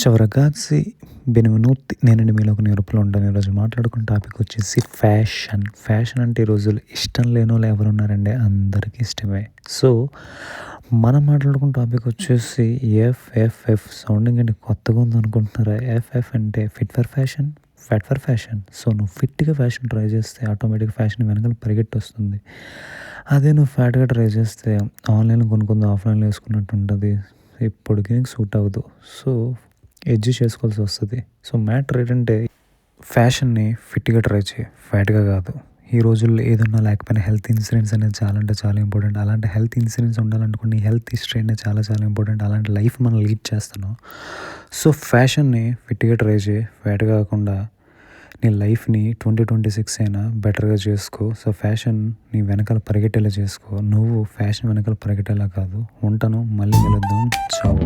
Ciao ragazzi, benvenuti. నేనండి మీలో ఒక నిరుపులో ఉంటాను. ఈరోజు మాట్లాడుకున్న టాపిక్ వచ్చేసి ఫ్యాషన్. ఫ్యాషన్ అంటే ఈ రోజుల్లో ఇష్టం లేనోళ్ళు ఎవరున్నారండి? అందరికీ ఇష్టమే. సో, మనం మాట్లాడుకున్న టాపిక్ వచ్చేసి ఎఫ్ఎఫ్ఎఫ్. సౌండింగ్ ఏంటి కొత్తగా ఉందనుకుంటున్నారా? ఎఫ్ఎఫ్ అంటే fit for fashion, fat for fashion. So, నువ్వు ఫిట్‌గా ఫ్యాషన్ ట్రై చేస్తే ఆటోమేటిక్‌గా ఫ్యాషన్ వెనకాల పరిగెట్టొస్తుంది. అదే నువ్వు ఫ్యాట్‌గా ట్రై చేస్తే ఆన్‌లైన్‌లో కొనుక్కుంది ఆఫ్‌లైన్‌లో వేసుకున్నట్టు ఉంటది. ఎప్పటికి నీకు సూట్ అవ్వదు. సో, అడ్జస్ట్ చేసుకోవాల్సి వస్తది. సో, మ్యాటర్ ఏంటంటే ఫ్యాషన్‌ని ఫిట్‌గా ట్రై చెయి. ఫ్యాట్‌గా కాదు. ఈ రోజుల్లో ఏదున్నా లేకపోయినా హెల్త్ ఇన్సూరెన్స్ అనేది చాలా అంటే చాలా ఇంపార్టెంట్. అలాంటి హెల్త్ ఇన్సూరెన్స్ ఉండాలనుకో నీ హెల్త్ హిస్టరీ అనేది చాలా చాలా ఇంపార్టెంట్. అలాంటి లైఫ్ మనం లీడ్ చేస్తున్నాం. సో, ఫ్యాషన్‌ని ఫిట్‌గా ట్రై చెయి. ఫ్యాట్ కాకుండా నీ లైఫ్‌ని 2026 అయినా బెటర్‌గా చేసుకో. సో, ఫ్యాషన్ నీ వెనకాల పరిగెట్టేలా చేసుకో. నువ్వు ఫ్యాషన్ వెనకాల పరిగెట్టేలా కాదు. ఉంటాను. మళ్ళీ కలుద్దాం. చావ్.